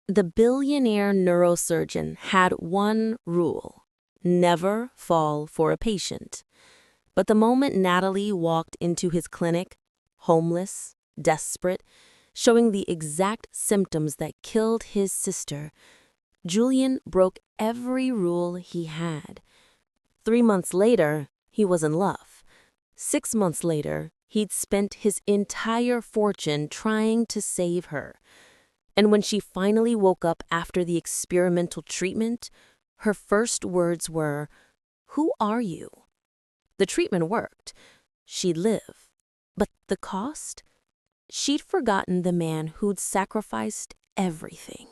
The billionaire neurosurgeon had one rule: never fall for a patient. But the moment Natalie walked into his clinic, homeless, desperate, showing the exact symptoms that killed his sister, Julian broke every rule he had. 3 months later, he was in love. 6 months later, he'd spent his entire fortune trying to save her. And when she finally woke up after the experimental treatment, her first words were, "Who are you?" The treatment worked. She'd live. But the cost? She'd forgotten the man who'd sacrificed everything.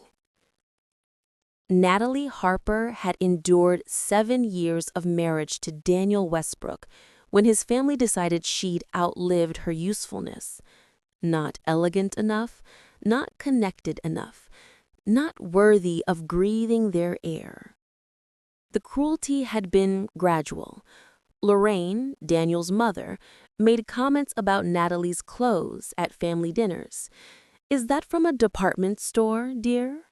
Natalie Harper had endured 7 years of marriage to Daniel Westbrook when his family decided she'd outlived her usefulness. Not elegant enough, not connected enough, not worthy of breathing their air. The cruelty had been gradual. Lorraine, Daniel's mother, made comments about Natalie's clothes at family dinners. "Is that from a department store, dear?"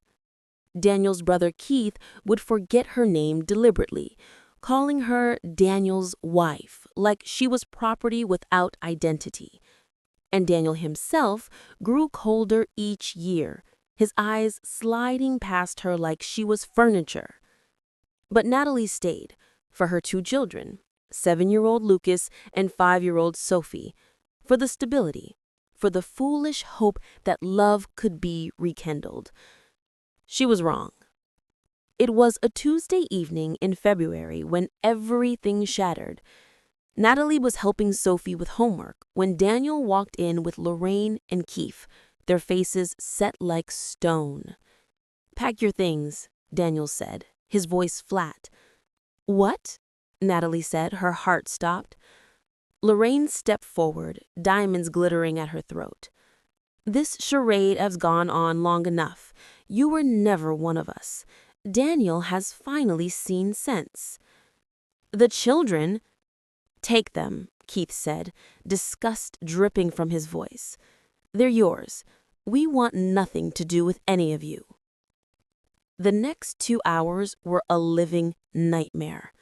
Daniel's brother Keith would forget her name deliberately, calling her Daniel's wife, like she was property without identity. And Daniel himself grew colder each year, his eyes sliding past her like she was furniture. But Natalie stayed for her 2 children, 7-year-old Lucas and 5-year-old Sophie, for the stability, for the foolish hope that love could be rekindled. She was wrong. It was a Tuesday evening in February when everything shattered. Natalie was helping Sophie with homework when Daniel walked in with Lorraine and Keith, their faces set like stone. "Pack your things," Daniel said, his voice flat. "What?" Natalie said, her heart stopped. Lorraine stepped forward, diamonds glittering at her throat. "This charade has gone on long enough. You were never one of us. Daniel has finally seen sense." "The children—" "Take them," Keith said, disgust dripping from his voice. "They're yours. We want nothing to do with any of you." The next 2 hours were a living nightmare.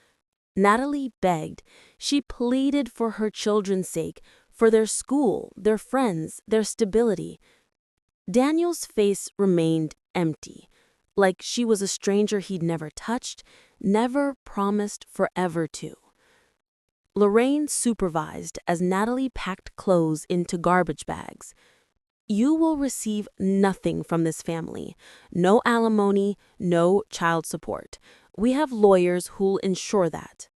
Natalie begged. She pleaded for her children's sake, for their school, their friends, their stability. Daniel's face remained empty, like she was a stranger he'd never touched, never promised forever to. Lorraine supervised as Natalie packed clothes into garbage bags. "You will receive nothing from this family. No alimony, no child support. We have lawyers who'll ensure that."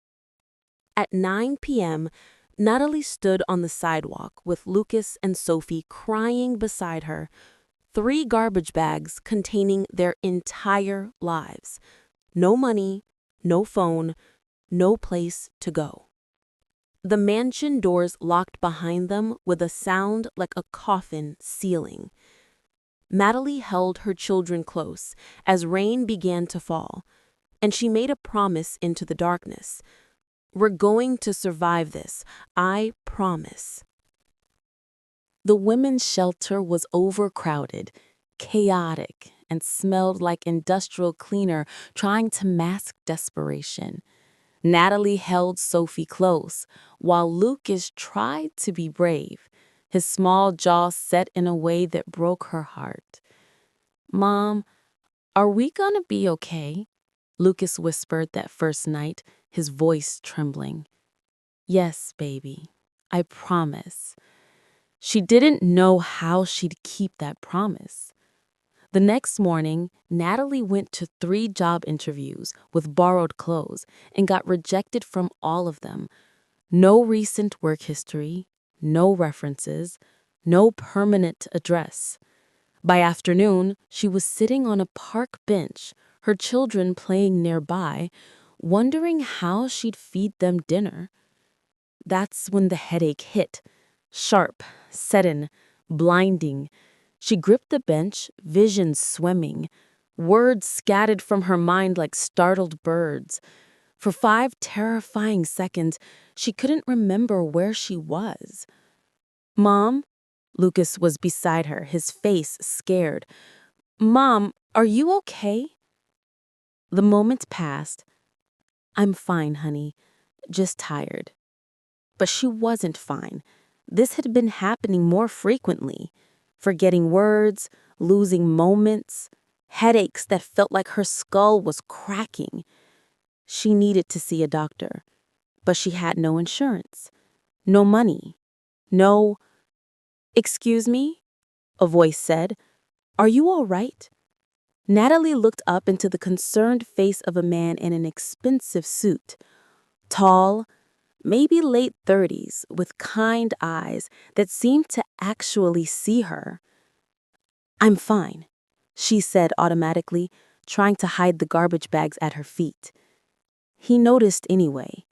At 9 p.m., Natalie stood on the sidewalk with Lucas and Sophie crying beside her, 3 garbage bags containing their entire lives. No money, no phone, no place to go. The mansion doors locked behind them with a sound like a coffin sealing. Natalie held her children close as rain began to fall, and she made a promise into the darkness. "We're going to survive this, I promise." The women's shelter was overcrowded, chaotic, and smelled like industrial cleaner trying to mask desperation. Natalie held Sophie close, while Lucas tried to be brave, his small jaw set in a way that broke her heart. "Mom, are we gonna be okay?" Lucas whispered that first night, his voice trembling. "Yes, baby, I promise." She didn't know how she'd keep that promise. The next morning, Natalie went to 3 job interviews with borrowed clothes and got rejected from all of them. No recent work history, no references, no permanent address. By afternoon, she was sitting on a park bench, her children playing nearby, wondering how she'd feed them dinner. That's when the headache hit, sharp, sudden, blinding. She gripped the bench, vision swimming. Words scattered from her mind like startled birds. For 5 terrifying seconds, she couldn't remember where she was. "Mom?" Lucas was beside her, his face scared. "Mom, Are you okay? The moments passed. I'm fine, honey. Just tired. But she wasn't fine. This had been happening more frequently. Forgetting words, losing moments, headaches that felt like her skull was cracking. She needed to see a doctor, but she had no insurance, no money, no. Excuse me? A voice said. Are you all right? Natalie looked up into the concerned face of a man in an expensive suit. Tall, maybe late 30s, with kind eyes that seemed to actually see her. I'm fine, she said automatically, trying to hide the garbage bags at her feet. He noticed anyway.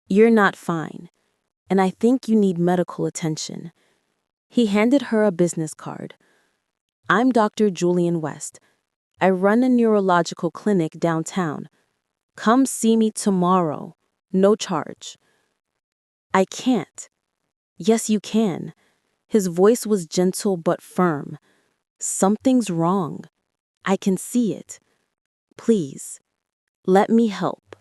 You're not fine, and I think you need medical attention. He handed her a business card. I'm Dr. Julian West. I run a neurological clinic downtown. Come see me tomorrow. No charge. I can't. Yes, you can. His voice was gentle but firm. Something's wrong. I can see it. Please, let me help.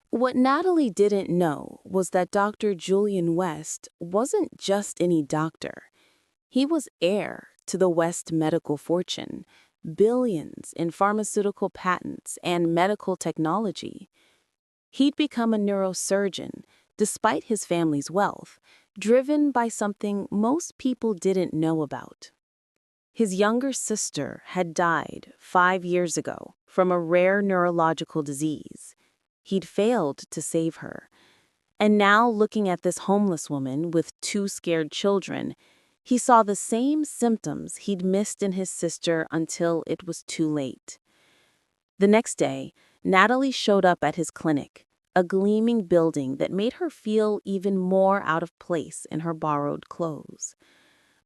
What Natalie didn't know was that Dr. Julian West wasn't just any doctor. He was heir to the West medical fortune, billions in pharmaceutical patents and medical technology. He'd become a neurosurgeon, despite his family's wealth, driven by something most people didn't know about. His younger sister had died 5 years ago from a rare neurological disease. He'd failed to save her. And now, looking at this homeless woman with 2 scared children, he saw the same symptoms he'd missed in his sister until it was too late. The next day, Natalie showed up at his clinic, a gleaming building that made her feel even more out of place in her borrowed clothes.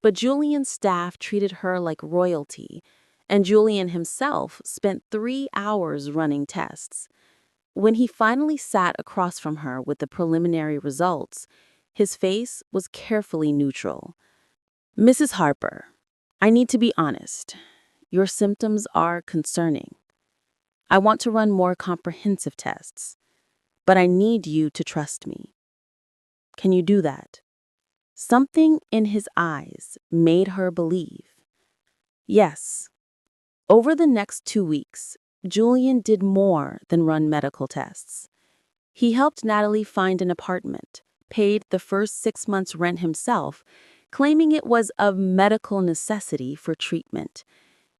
But Julian's staff treated her like royalty, and Julian himself spent 3 hours running tests. When he finally sat across from her with the preliminary results, his face was carefully neutral. Mrs. Harper, I need to be honest. Your symptoms are concerning. I want to run more comprehensive tests, but I need you to trust me. Can you do that? Something in his eyes made her believe. Yes. Over the next 2 weeks, Julian did more than run medical tests. He helped Natalie find an apartment, paid the first 6 months' rent himself, claiming it was of medical necessity for treatment.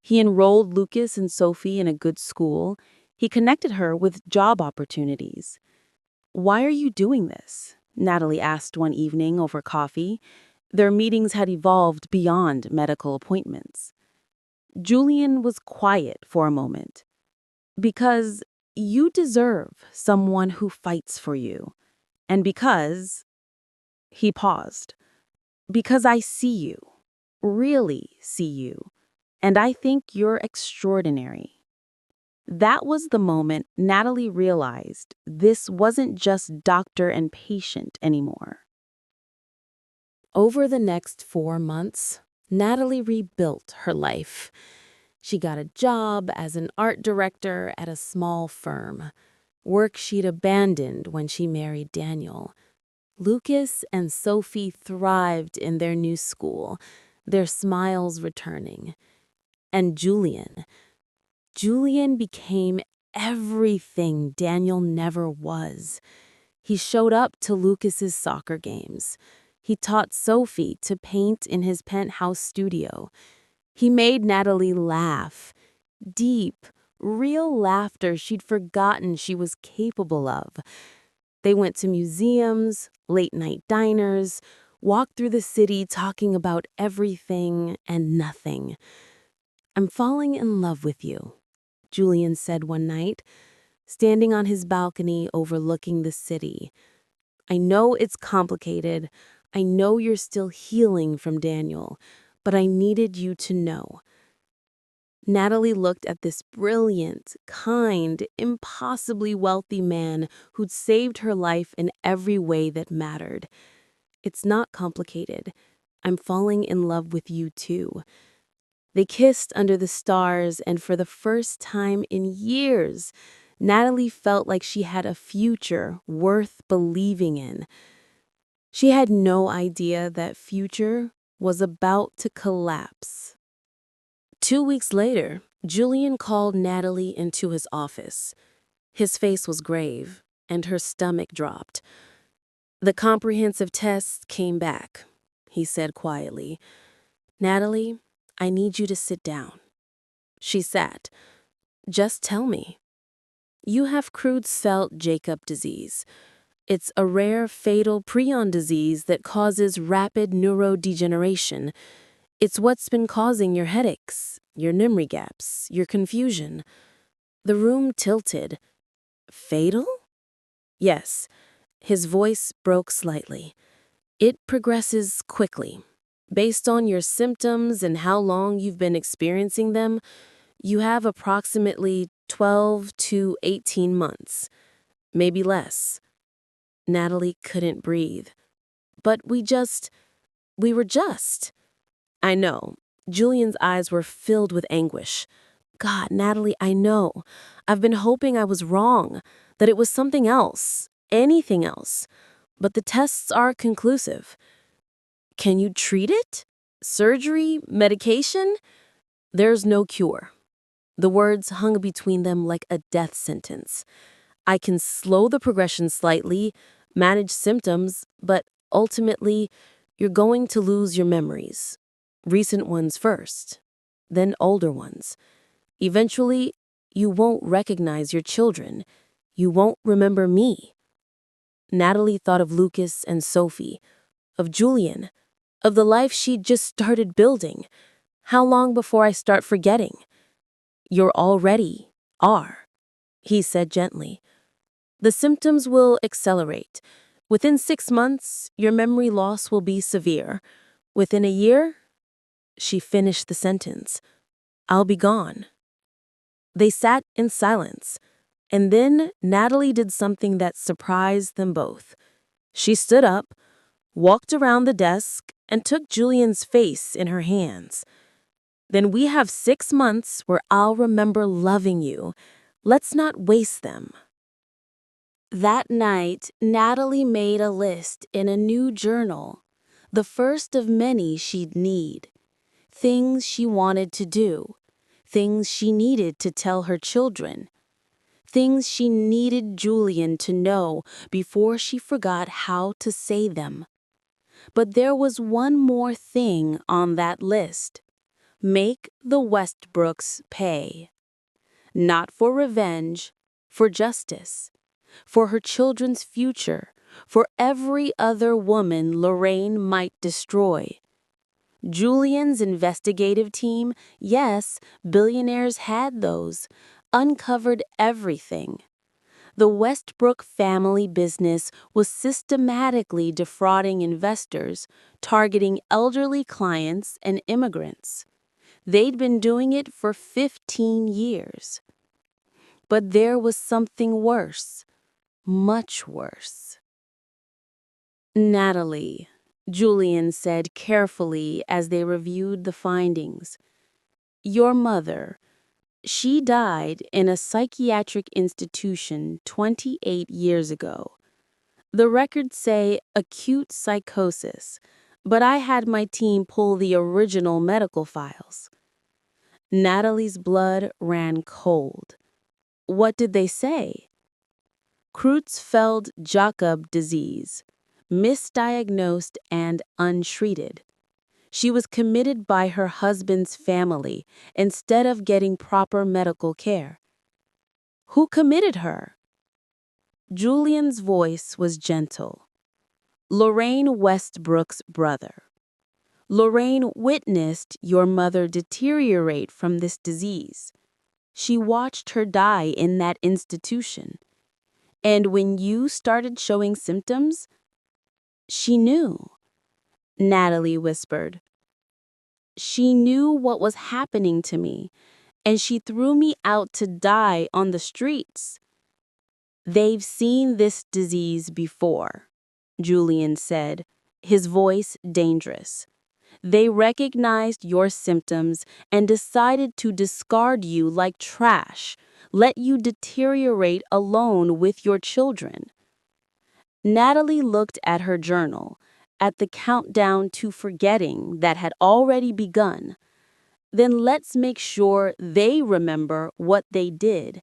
He enrolled Lucas and Sophie in a good school. He connected her with job opportunities. Why are you doing this? Natalie asked one evening over coffee. Their meetings had evolved beyond medical appointments. Julian was quiet for a moment. Because you deserve someone who fights for you. And because, he paused, because I see you, really see you, and I think you're extraordinary. That was the moment Natalie realized this wasn't just doctor and patient anymore. Over the next 4 months, Natalie rebuilt her life. She got a job as an art director at a small firm, work she'd abandoned when she married Daniel. Lucas and Sophie thrived in their new school, their smiles returning. And Julian became everything Daniel never was. He showed up to Lucas's soccer games. He taught Sophie to paint in his penthouse studio. He made Natalie laugh. Deep, real laughter she'd forgotten she was capable of. They went to museums, late-night diners, walked through the city talking about everything and nothing. I'm falling in love with you, Julian said one night, standing on his balcony overlooking the city. I know it's complicated. I know you're still healing from Daniel, but I needed you to know. Natalie looked at this brilliant, kind, impossibly wealthy man who'd saved her life in every way that mattered. It's not complicated. I'm falling in love with you too. They kissed under the stars, and for the first time in years, Natalie felt like she had a future worth believing in. She had no idea that future was about to collapse. 2 weeks later, Julian called Natalie into his office. His face was grave, and her stomach dropped. "The comprehensive tests came back," he said quietly. "Natalie, I need you to sit down." She sat. "Just tell me." "You have Creutzfeldt-Jakob disease. It's a rare, fatal prion disease that causes rapid neurodegeneration. It's what's been causing your headaches, your memory gaps, your confusion." The room tilted. "Fatal?" "Yes." His voice broke slightly. "It progresses quickly. Based on your symptoms and how long you've been experiencing them, you have approximately 12 to 18 months, maybe less." Natalie couldn't breathe. "But we were just." "I know." Julian's eyes were filled with anguish. "God, Natalie, I know. I've been hoping I was wrong, that it was something else, anything else. But the tests are conclusive." "Can you treat it? Surgery? Medication?" "There's no cure." The words hung between them like a death sentence. "I can slow the progression slightly, manage symptoms, but ultimately, you're going to lose your memories. Recent ones first, then older ones. Eventually, you won't recognize your children. You won't remember me." Natalie thought of Lucas and Sophie, of Julian, of the life she'd just started building. "How long before I start forgetting?" "You're already are," he said gently. "The symptoms will accelerate. Within 6 months, your memory loss will be severe. Within a year," she finished the sentence, "I'll be gone." They sat in silence, and then Natalie did something that surprised them both. She stood up, walked around the desk, and took Julian's face in her hands. "Then we have 6 months where I'll remember loving you. Let's not waste them." That night, Natalie made a list in a new journal, the first of many she'd need. Things she wanted to do, things she needed to tell her children, things she needed Julian to know before she forgot how to say them. But there was one more thing on that list. Make the Westbrooks pay. Not for revenge, for justice, for her children's future, for every other woman Lorraine might destroy. Julian's investigative team, yes, Billionaires had those, uncovered everything. The Westbrook family business was systematically defrauding investors, targeting elderly clients and immigrants. They'd been doing it for 15 years. But there was something worse, much worse. "Natalie," Julian said carefully as they reviewed the findings, "your mother, she died in a psychiatric institution 28 years ago. The records say acute psychosis, but I had my team pull the original medical files." Natalie's blood ran cold. "What did they say?" "Creutzfeldt-Jakob disease, misdiagnosed and untreated. She was committed by her husband's family instead of getting proper medical care." "Who committed her?" Julian's voice was gentle. "Lorraine Westbrook's brother. Lorraine witnessed your mother deteriorate from this disease. She watched her die in that institution. And when you started showing symptoms, she knew." Natalie whispered. "She knew what was happening to me, and she threw me out to die on the streets." "They've seen this disease before," Julian said, his voice dangerous. They recognized your symptoms and decided to discard you like trash, let you deteriorate alone with your children. Natalie looked at her journal, at the countdown to forgetting that had already begun. Then let's make sure they remember what they did,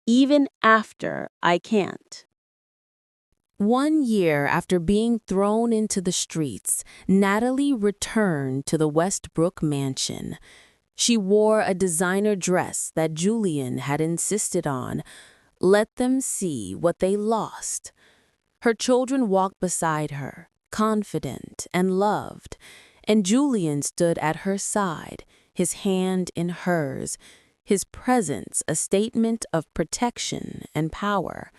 even after I can't. 1 year after being thrown into the streets, Natalie returned to the Westbrook mansion. She wore a designer dress that Julian had insisted on. Let them see what they lost. Her children walked beside her, confident and loved, and Julian stood at her side, his hand in hers, his presence a statement of protection and power.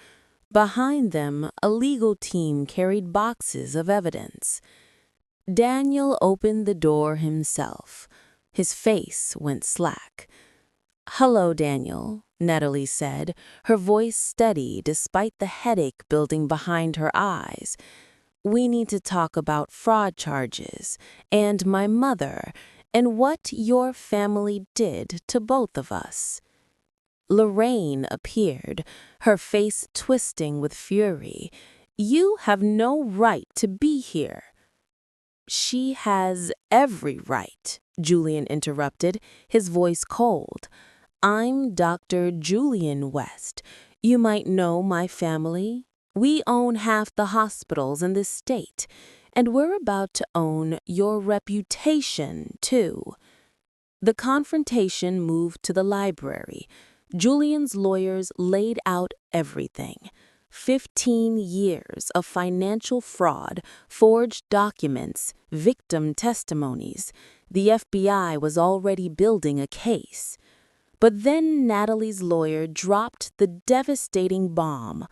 Behind them, a legal team carried boxes of evidence. Daniel opened the door himself. His face went slack. "Hello, Daniel," Natalie said, her voice steady despite the headache building behind her eyes. "We need to talk about fraud charges and my mother and what your family did to both of us." Lorraine appeared, her face twisting with fury. "You have no right to be here." "She has every right," Julian interrupted, his voice cold. "I'm Dr. Julian West. You might know my family. We own half the hospitals in this state, and we're about to own your reputation, too." The confrontation moved to the library. Julian's lawyers laid out everything. 15 years of financial fraud, forged documents, victim testimonies. The FBI was already building a case. But then Natalie's lawyer dropped the devastating bomb.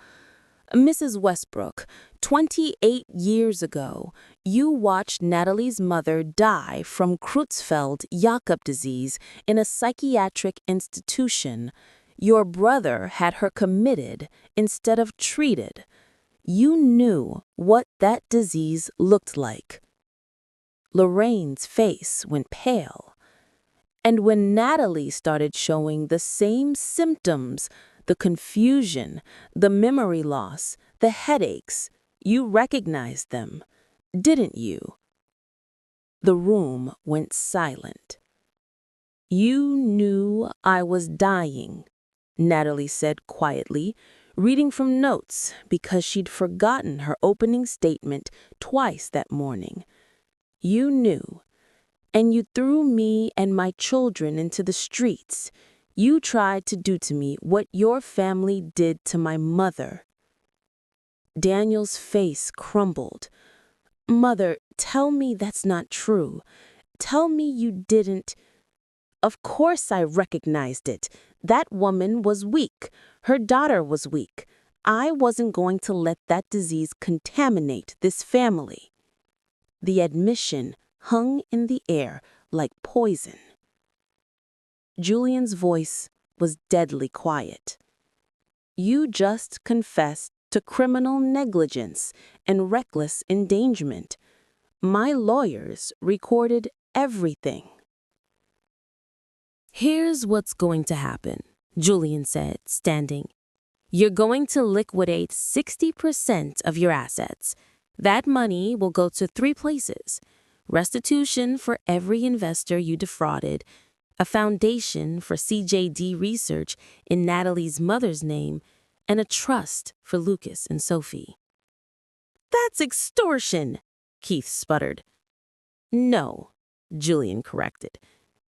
"Mrs. Westbrook, 28 years ago, you watched Natalie's mother die from Creutzfeldt-Jakob disease in a psychiatric institution. Your brother had her committed instead of treated. You knew what that disease looked like." Lorraine's face went pale. And when Natalie started showing the same symptoms, the confusion, the memory loss, the headaches, you recognized them, didn't you? The room went silent. "You knew I was dying," Natalie said quietly, reading from notes because she'd forgotten her opening statement twice that morning. "You knew. And you threw me and my children into the streets. You tried to do to me what your family did to my mother." Daniel's face crumbled. "Mother, tell me that's not true. Tell me you didn't." "Of course I recognized it. That woman was weak. Her daughter was weak. I wasn't going to let that disease contaminate this family." The admission hung in the air like poison. Julian's voice was deadly quiet. "You just confessed to criminal negligence and reckless endangerment. My lawyers recorded everything." "Here's what's going to happen," Julian said, standing. "You're going to liquidate 60% of your assets. That money will go to 3 places: restitution for every investor you defrauded, a foundation for CJD research in Natalie's mother's name, and a trust for Lucas and Sophie." "That's extortion," Keith sputtered. "No," Julian corrected.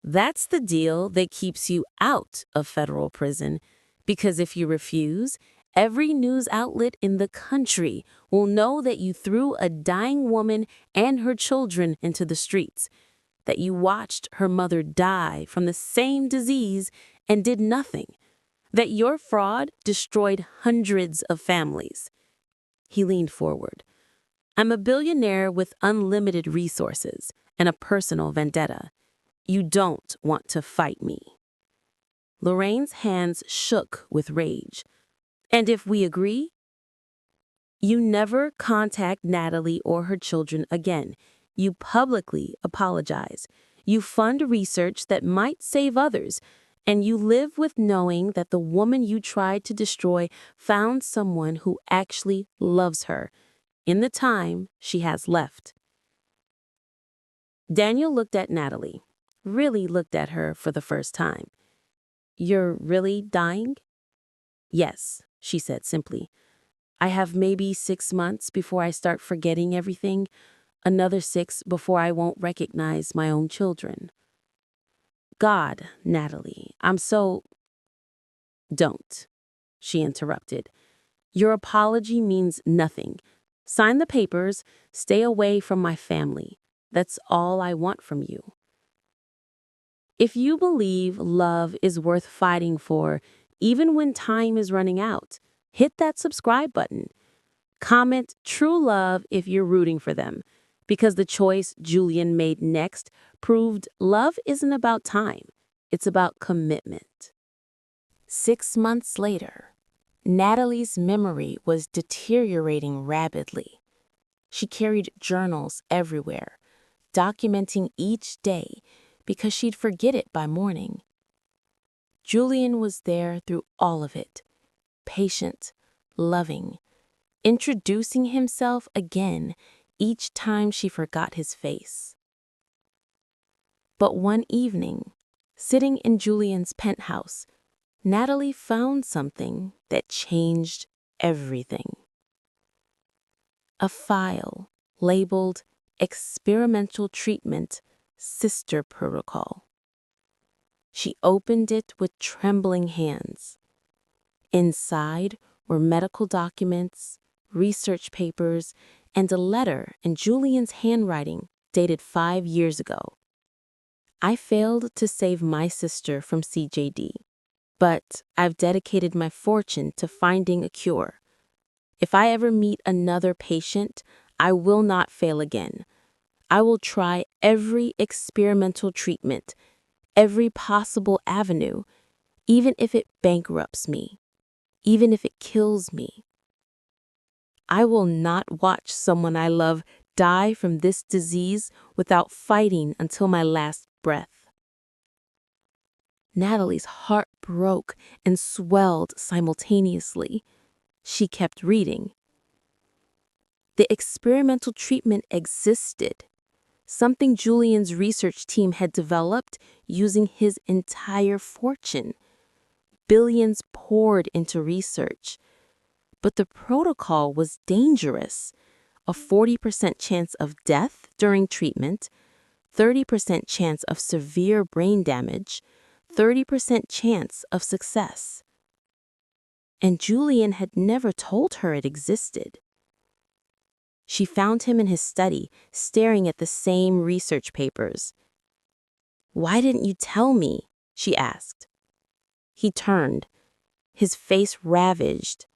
"That's the deal that keeps you out of federal prison, because if you refuse, every news outlet in the country will know that you threw a dying woman and her children into the streets, that you watched her mother die from the same disease and did nothing, that your fraud destroyed hundreds of families." He leaned forward. "I'm a billionaire with unlimited resources and a personal vendetta. You don't want to fight me." Lorraine's hands shook with rage. "And if we agree?" "You never contact Natalie or her children again. You publicly apologize. You fund research that might save others, and you live with knowing that the woman you tried to destroy found someone who actually loves her in the time she has left. Daniel looked at Natalie, really looked at her for the first time. "You're really dying?" "Yes," she said simply. "I have maybe 6 months before I start forgetting everything, another 6 before I won't recognize my own children." "God, Natalie, I'm so—" "Don't," she interrupted. "Your apology means nothing. Sign the papers, stay away from my family. That's all I want from you." If you believe love is worth fighting for, even when time is running out, hit that subscribe button. Comment true love if you're rooting for them, because the choice Julian made next proved love isn't about time, it's about commitment. 6 months later, Natalie's memory was deteriorating rapidly. She carried journals everywhere, documenting each day because she'd forget it by morning. Julian was there through all of it, patient, loving, introducing himself again each time she forgot his face. But one evening, sitting in Julian's penthouse, Natalie found something that changed everything. A file labeled Experimental Treatment Sister Protocol. She opened it with trembling hands. Inside were medical documents, research papers, and a letter in Julian's handwriting dated 5 years ago. "I failed to save my sister from CJD, but I've dedicated my fortune to finding a cure. If I ever meet another patient, I will not fail again. I will try every experimental treatment, every possible avenue, even if it bankrupts me, even if it kills me. I will not watch someone I love die from this disease without fighting until my last breath." Natalie's heart broke and swelled simultaneously. She kept reading. The experimental treatment existed, something Julian's research team had developed using his entire fortune. Billions poured into research. But the protocol was dangerous. A 40% chance of death during treatment, 30% chance of severe brain damage, 30% chance of success. And Julian had never told her it existed. She found him in his study, staring at the same research papers. "Why didn't you tell me?" she asked. He turned, his face ravaged.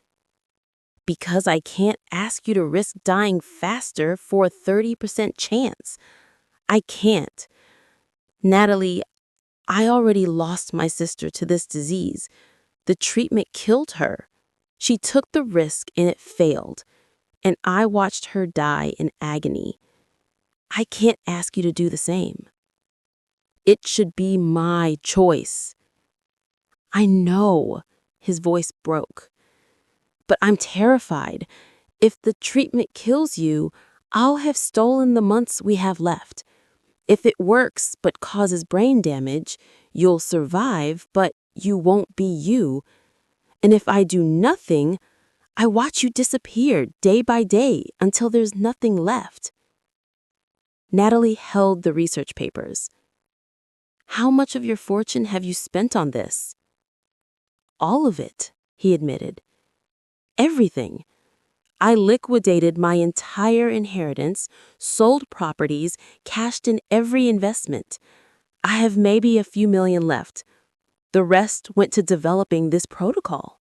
"Because I can't ask you to risk dying faster for a 30% chance. I can't. Natalie, I already lost my sister to this disease. The treatment killed her. She took the risk and it failed, and I watched her die in agony. I can't ask you to do the same. It should be my choice." "I know," his voice broke. "But I'm terrified. If the treatment kills you, I'll have stolen the months we have left. If it works but causes brain damage, you'll survive, but you won't be you. And if I do nothing, I watch you disappear day by day until there's nothing left." Natalie held the research papers. "How much of your fortune have you spent on this?" "All of it," he admitted. "Everything. I liquidated my entire inheritance, sold properties, cashed in every investment. I have maybe a few million left. The rest went to developing this protocol."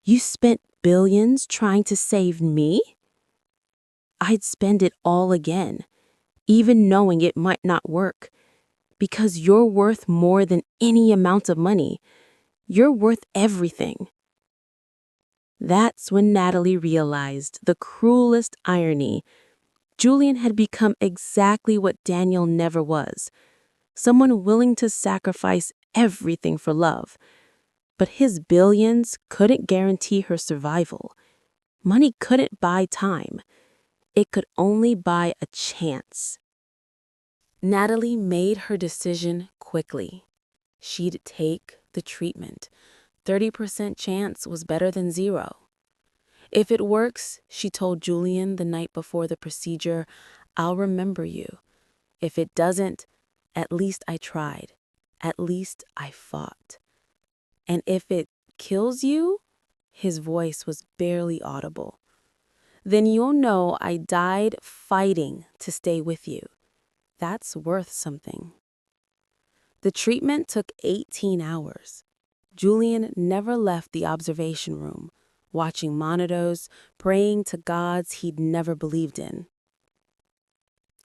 "You spent billions trying to save me?" "I'd spend it all again, even knowing it might not work, because you're worth more than any amount of money. You're worth everything." That's when Natalie realized the cruelest irony. Julian had become exactly what Daniel never was, someone willing to sacrifice everything for love. But his billions couldn't guarantee her survival. Money couldn't buy time. It could only buy a chance. Natalie made her decision quickly. She'd take the treatment. 30% chance was better than zero. If it works, she told Julian the night before the procedure, I'll remember you. If it doesn't, at least I tried. At least I fought. And if it kills you, his voice was barely audible, then you'll know I died fighting to stay with you. That's worth something. The treatment took 18 hours. Julian never left the observation room, watching monitors, praying to gods he'd never believed in.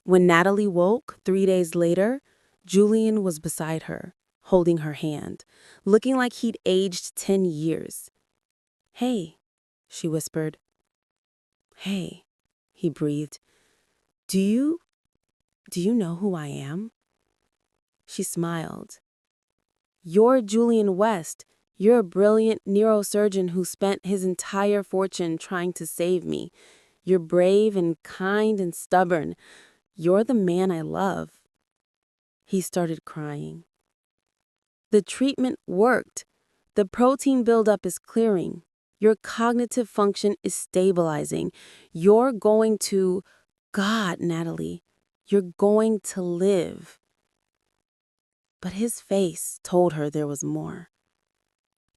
When Natalie woke 3 days later, Julian was beside her, holding her hand, looking like he'd aged 10 years. Hey, she whispered. Hey, he breathed. Do you know who I am? She smiled. You're Julian West. You're a brilliant neurosurgeon who spent his entire fortune trying to save me. You're brave and kind and stubborn. You're the man I love. He started crying. The treatment worked. The protein buildup is clearing. Your cognitive function is stabilizing. You're going to... God, Natalie, you're going to live. But his face told her there was more.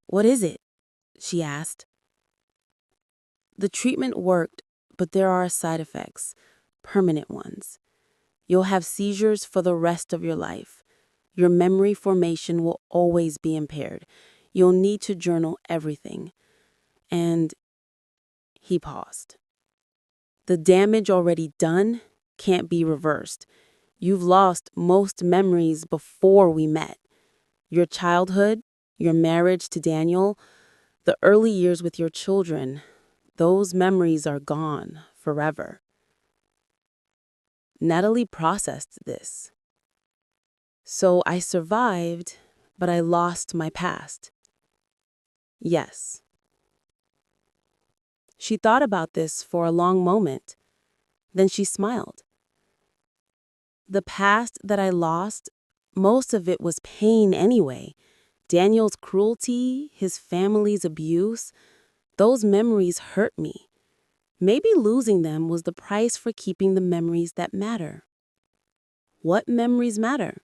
What is it? She asked. The treatment worked, but there are side effects, permanent ones. You'll have seizures for the rest of your life. Your memory formation will always be impaired. You'll need to journal everything. And he paused. The damage already done can't be reversed. You've lost most memories before we met. Your childhood, your marriage to Daniel, the early years with your children, those memories are gone forever. Natalie processed this. So I survived, but I lost my past. Yes. She thought about this for a long moment. Then she smiled. The past that I lost, most of it was pain anyway. Daniel's cruelty, his family's abuse, those memories hurt me. Maybe losing them was the price for keeping the memories that matter. What memories matter?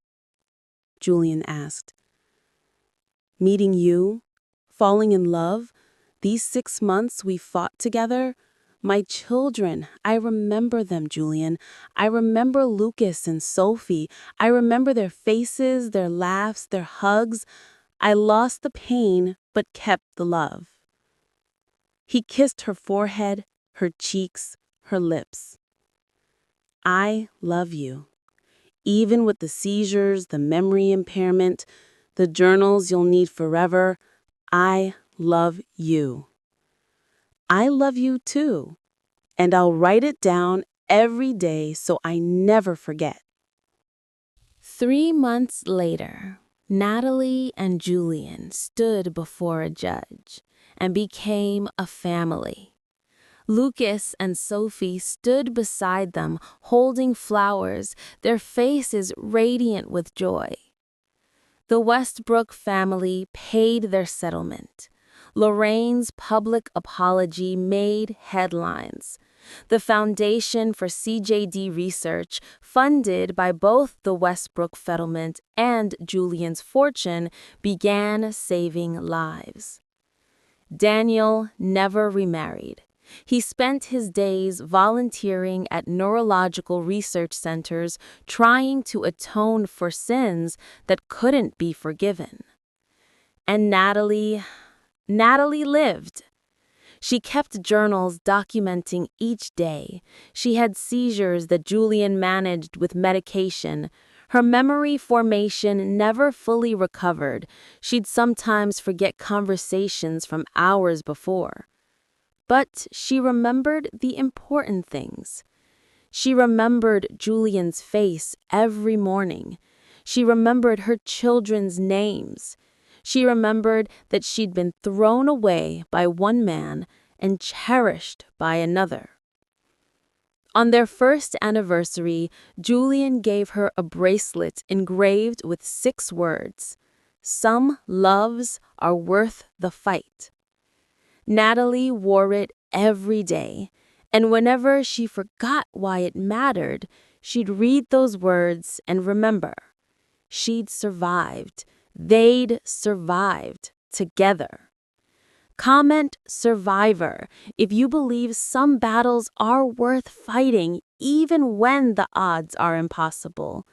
Julian asked. Meeting you, falling in love, these 6 months we fought together, my children, I remember them, Julian. I remember Lucas and Sophie. I remember their faces, their laughs, their hugs. I lost the pain, but kept the love. He kissed her forehead, her cheeks, her lips. I love you. Even with the seizures, the memory impairment, the journals you'll need forever, I love you. I love you too, and I'll write it down every day so I never forget. 3 months later, Natalie and Julian stood before a judge and became a family. Lucas and Sophie stood beside them, holding flowers, their faces radiant with joy. The Westbrook family paid their settlement. Lorraine's public apology made headlines. The Foundation for CJD Research, funded by both the Westbrook settlement and Julian's fortune, began saving lives. Daniel never remarried. He spent his days volunteering at neurological research centers, trying to atone for sins that couldn't be forgiven. And Natalie lived. She kept journals documenting each day. She had seizures that Julian managed with medication. Her memory formation never fully recovered. She'd sometimes forget conversations from hours before. But she remembered the important things. She remembered Julian's face every morning. She remembered her children's names. She remembered that she'd been thrown away by one man and cherished by another. On their first anniversary, Julian gave her a bracelet engraved with 6 words: "Some loves are worth the fight." Natalie wore it every day, and whenever she forgot why it mattered, she'd read those words and remember. She'd survived. They'd survived together. Comment survivor if you believe some battles are worth fighting even when the odds are impossible.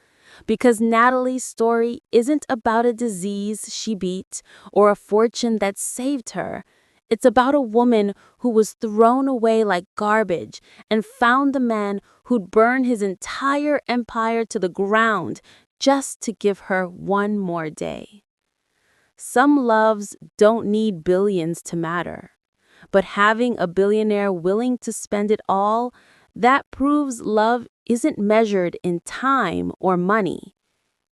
Because Natalie's story isn't about a disease she beat or a fortune that saved her. It's about a woman who was thrown away like garbage and found the man who'd burn his entire empire to the ground just to give her one more day. Some loves don't need billions to matter, but having a billionaire willing to spend it all, that proves love isn't measured in time or money.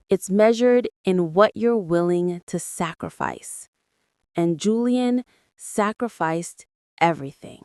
It's measured in what you're willing to sacrifice. And Julian sacrificed everything.